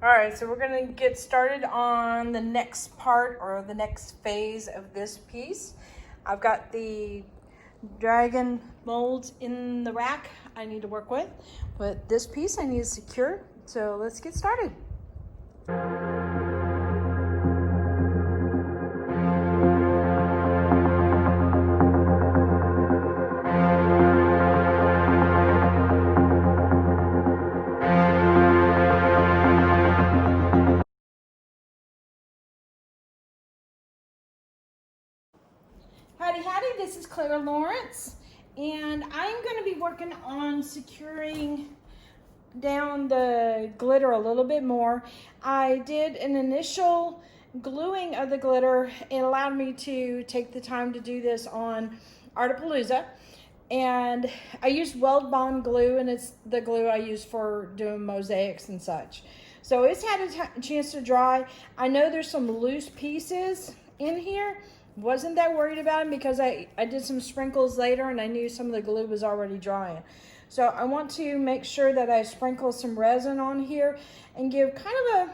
All right, so we're gonna get started on the next part or the next phase of this piece. I've got the dragon molds in the rack I need to work with, but this piece I need to secure. So let's get started. Howdy Howdy, this is Clara Lawrence, and I'm going to be working on securing down the glitter a little bit more. I did an initial gluing of the glitter. It allowed me to take the time to do this on Artapalooza, and I used weld bond glue, and it's the glue I use for doing mosaics and such. So it's had a chance to dry. I know there's some loose pieces in here. Wasn't that worried about them because I did some sprinkles later and I knew some of the glue was already drying. So I want to make sure that I sprinkle some resin on here and give kind of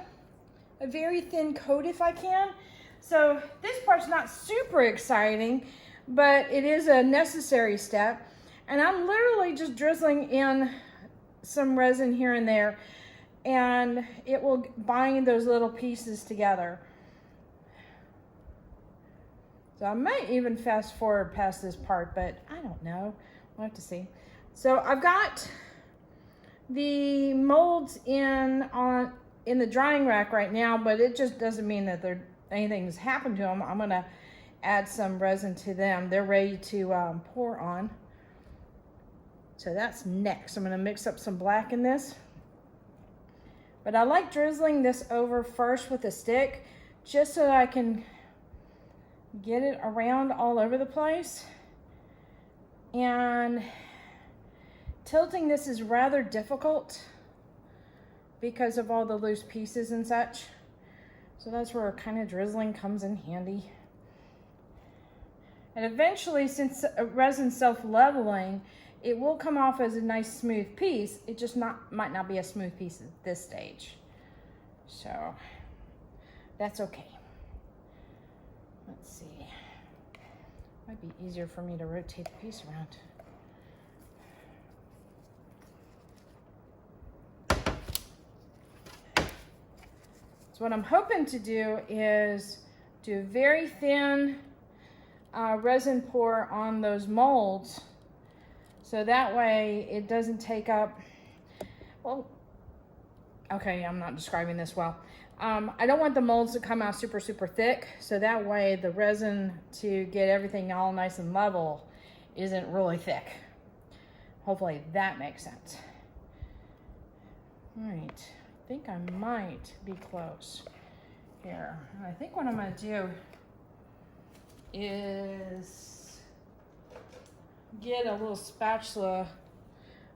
a very thin coat if I can. So this part's not super exciting, but it is a necessary step. And I'm literally just drizzling in some resin here and there, and it will bind those little pieces together. So I might even fast forward past this part, but I don't know. We'll have to see. So I've got the molds in the drying rack right now, but it just doesn't mean that anything's happened to them. I'm gonna add some resin to them. They're ready to pour on. So that's next. I'm gonna mix up some black in this. But I like drizzling this over first with a stick, just so that I can get it around all over the place. And tilting this is rather difficult because of all the loose pieces and such. So that's where kind of drizzling comes in handy. And eventually, since resin's self-leveling, it will come off as a nice smooth piece. It just might not be a smooth piece at this stage. So that's okay. Let's see. Might be easier for me to rotate the piece around. So what I'm hoping to do is do a very thin resin pour on those molds, so that way it doesn't take up, well, okay, I'm not describing this well. I don't want the molds to come out super thick, so that way the resin, to get everything all nice and level, isn't really thick. Hopefully that makes sense. All right, I think I might be close here. I think what I'm gonna do is get a little spatula,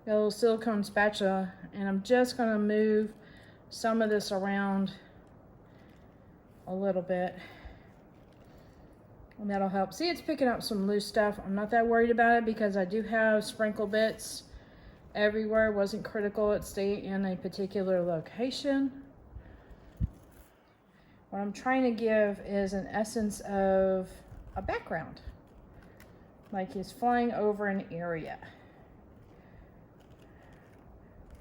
a little silicone spatula, and I'm just gonna move some of this around a little bit, and that'll help. See, it's picking up some loose stuff. I'm not that worried about it because I do have sprinkle bits everywhere. It wasn't critical it stay in a particular location. What I'm trying to give is an essence of a background, like he's flying over an area.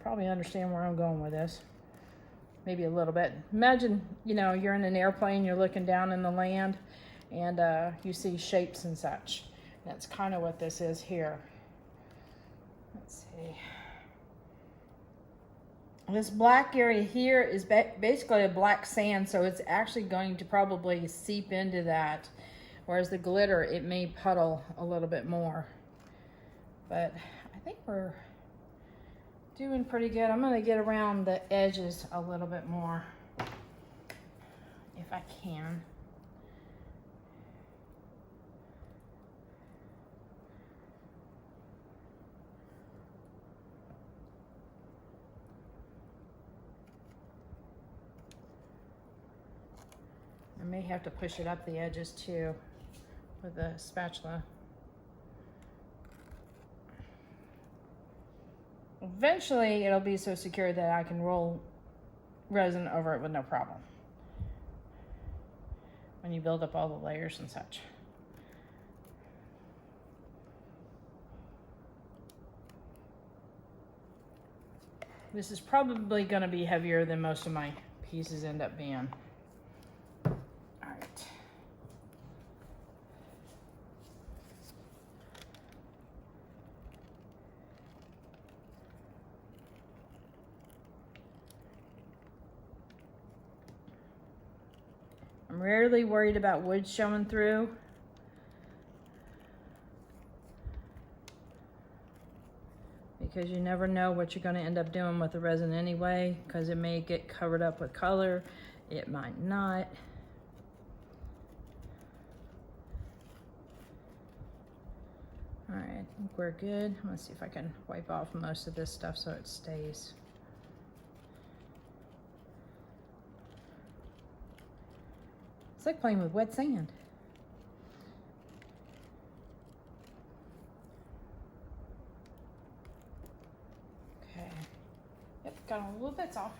Probably understand where I'm going with this. Maybe a little bit. Imagine, you're in an airplane, you're looking down in the land, and you see shapes and such. That's kind of what this is here. Let's see. This black area here is basically a black sand, so it's actually going to probably seep into that. Whereas the glitter, it may puddle a little bit more. But I think we're doing pretty good. I'm gonna get around the edges a little bit more, if I can. I may have to push it up the edges too with the spatula. Eventually it'll be so secure that I can roll resin over it with no problem when you build up all the layers and such. This is probably going to be heavier than most of my pieces end up being. All right. I'm rarely worried about wood showing through. Because you never know what you're going to end up doing with the resin anyway, because it may get covered up with color, it might not. All right, I think we're good. Let's see if I can wipe off most of this stuff so it stays. It's like playing with wet sand. Got all the little bits off.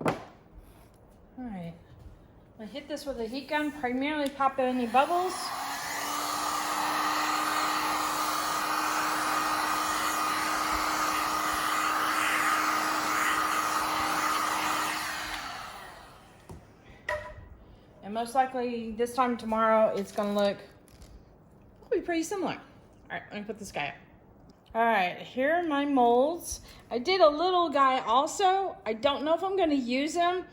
All right, I hit this with a heat gun, primarily pop any bubbles. And most likely this time tomorrow, it's gonna look pretty similar. All right, let me put this guy up. All right, here are my molds. I did a little guy also. I don't know if I'm gonna use them,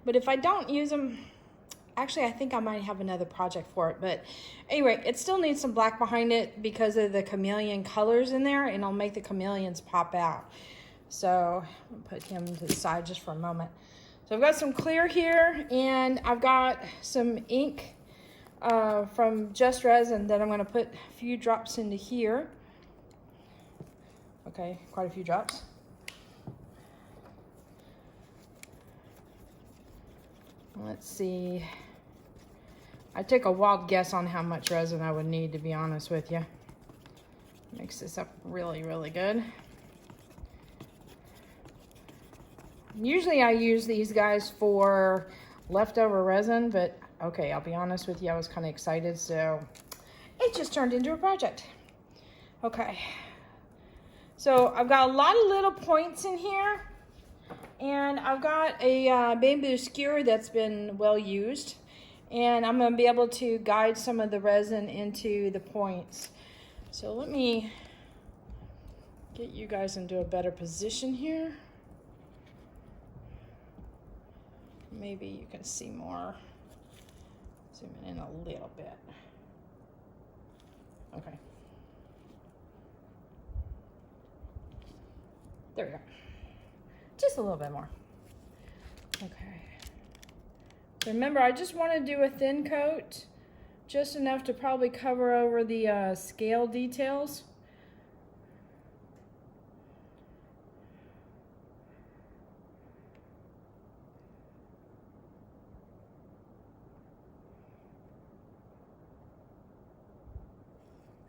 but if I don't use them, actually I think I might have another project for it. But anyway, it still needs some black behind it because of the chameleon colors in there, and I'll make the chameleons pop out. So I'll put him to the side just for a moment. So I've got some clear here, and I've got some ink from Just Resin that I'm gonna put a few drops into here. Okay, quite a few drops. Let's see. I took a wild guess on how much resin I would need, to be honest with you. Mix this up really, really good. Usually I use these guys for leftover resin, but okay, I'll be honest with you, I was kind of excited, so it just turned into a project. Okay. So I've got a lot of little points in here, and I've got a bamboo skewer that's been well used, and I'm gonna be able to guide some of the resin into the points. So let me get you guys into a better position here. Maybe you can see more. Zoom in a little bit. Okay. There we go. Just a little bit more. Okay. Remember, I just want to do a thin coat, just enough to probably cover over the scale details.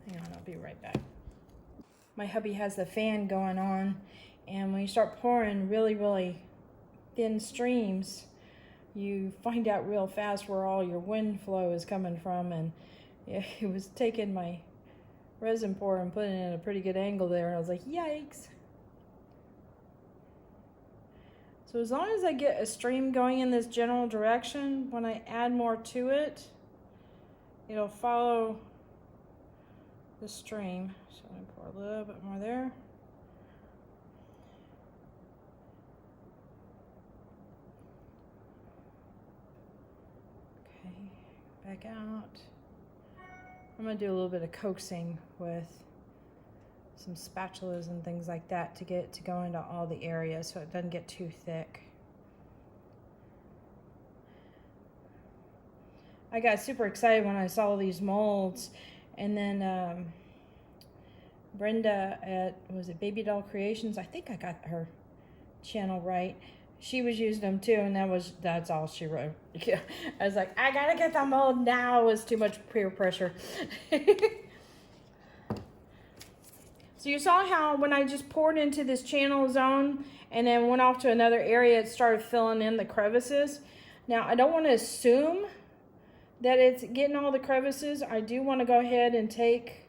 Hang on, I'll be right back. My hubby has the fan going on, and when you start pouring really, really thin streams, you find out real fast where all your wind flow is coming from. And yeah, it was taking my resin pour and putting it at a pretty good angle there, and I was like, yikes. So as long as I get a stream going in this general direction, when I add more to it, it'll follow the stream. So I'm gonna pour a little bit more there. Okay, back out. I'm gonna do a little bit of coaxing with some spatulas and things like that to get it to go into all the areas so it doesn't get too thick. I got super excited when I saw these molds, and then Brenda at, was it Baby Doll Creations? I think I got her channel right. She was using them too, and that's all she wrote. Yeah. I was like, I gotta get the mold now. It was too much peer pressure. So you saw how when I just poured into this channel zone and then went off to another area, it started filling in the crevices. Now I don't want to assume that it's getting all the crevices. I do want to go ahead and take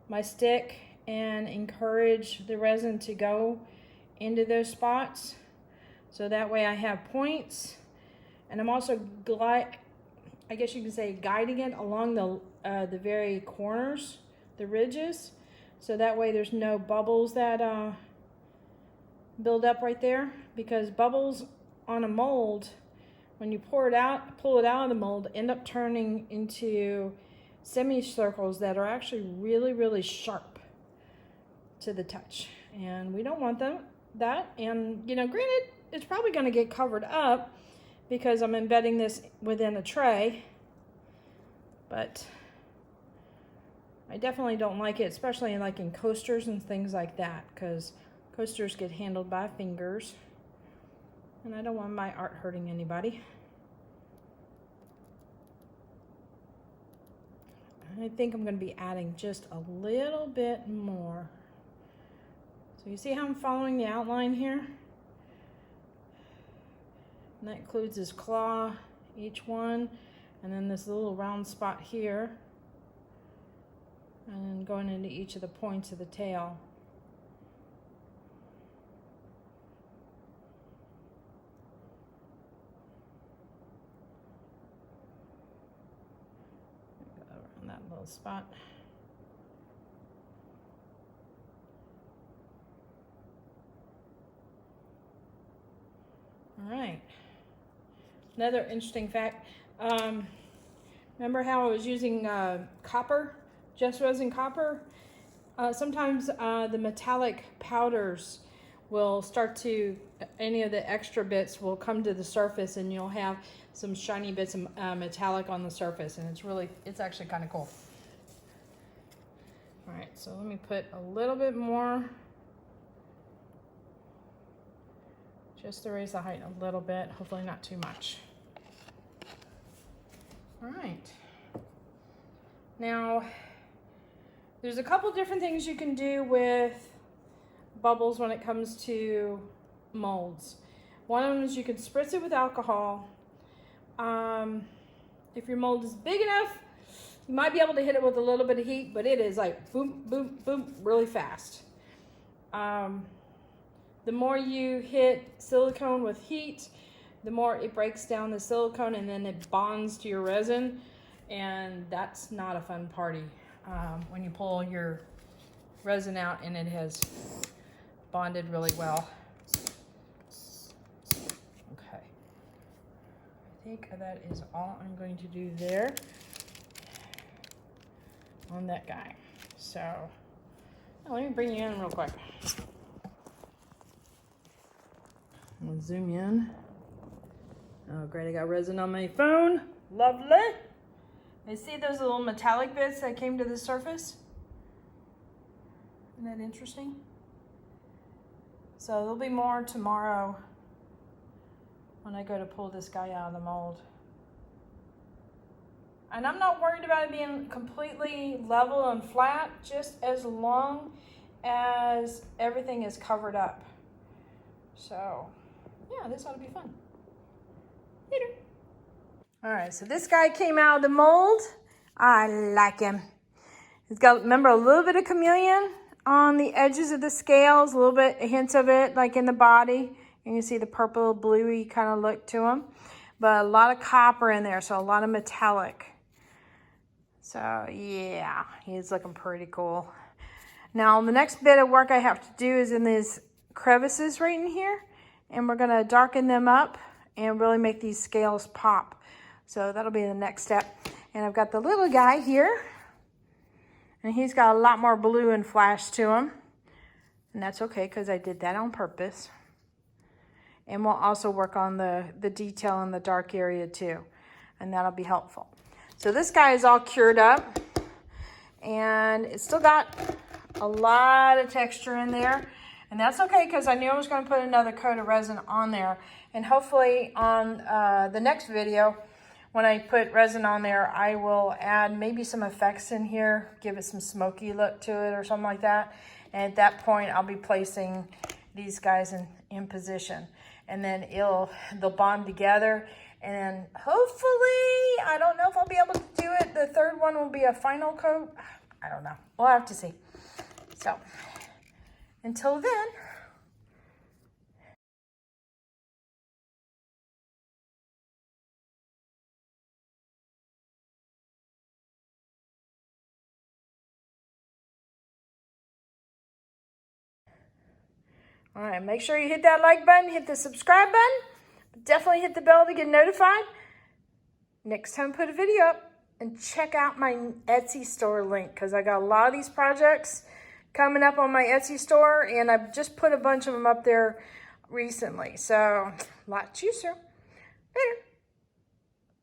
my stick and encourage the resin to go into those spots. So that way I have points. And I'm also, I guess you can say, guiding it along the very corners, the ridges. So that way there's no bubbles that build up right there. Because bubbles on a mold, when you pull it out of the mold, end up turning into semicircles that are actually really, really sharp to the touch. And we don't want that. And, you know, granted, it's probably going to get covered up because I'm embedding this within a tray. But I definitely don't like it, especially in coasters and things like that, because coasters get handled by fingers. And I don't want my art hurting anybody. I think I'm going to be adding just a little bit more. So you see how I'm following the outline here? And that includes his claw, each one, and then this little round spot here, and then going into each of the points of the tail. Go around that little spot. All right. Another interesting fact, remember how I was using copper, just resin copper? Sometimes the metallic powders will start to, any of the extra bits will come to the surface and you'll have some shiny bits of metallic on the surface, and it's actually kind of cool. All right, so let me put a little bit more, just to raise the height a little bit, hopefully not too much. All right. Now, there's a couple different things you can do with bubbles when it comes to molds. One of them is you can spritz it with alcohol. If your mold is big enough, you might be able to hit it with a little bit of heat, but it is like boom, boom, boom, really fast. The more you hit silicone with heat, the more it breaks down the silicone and then it bonds to your resin, and that's not a fun party when you pull your resin out and it has bonded really well. Okay, I think that is all I'm going to do there on that guy. So let me bring you in real quick. I'm gonna zoom in. Oh great, I got resin on my phone. Lovely. You see those little metallic bits that came to the surface? Isn't that interesting? So there'll be more tomorrow when I go to pull this guy out of the mold. And I'm not worried about it being completely level and flat, just as long as everything is covered up. So yeah, this ought to be fun. Later. All right, so this guy came out of the mold. I like him. He's got, remember, a little bit of chameleon on the edges of the scales, a little bit, hints of it like in the body. And you see the purple, bluey kind of look to him. But a lot of copper in there, so a lot of metallic. So yeah, he's looking pretty cool. Now the next bit of work I have to do is in these crevices right in here. And we're gonna darken them up and really make these scales pop. So that'll be the next step. And I've got the little guy here. And he's got a lot more blue and flash to him. And that's okay, because I did that on purpose. And we'll also work on the detail in the dark area too. And that'll be helpful. So this guy is all cured up. And it's still got a lot of texture in there. And that's okay, because I knew I was going to put another coat of resin on there. And hopefully on the next video, when I put resin on there, I will add maybe some effects in here, give it some smoky look to it or something like that. And at that point, I'll be placing these guys in position. And then they'll bond together. And then hopefully, I don't know if I'll be able to do it. The third one will be a final coat. I don't know. We'll have to see. So, until then. All right, make sure you hit that like button, hit the subscribe button. Definitely hit the bell to get notified next time I put a video up. And check out my Etsy store link because I got a lot of these projects coming up on my Etsy store. And I've just put a bunch of them up there recently. So, a lot to choose from. Later.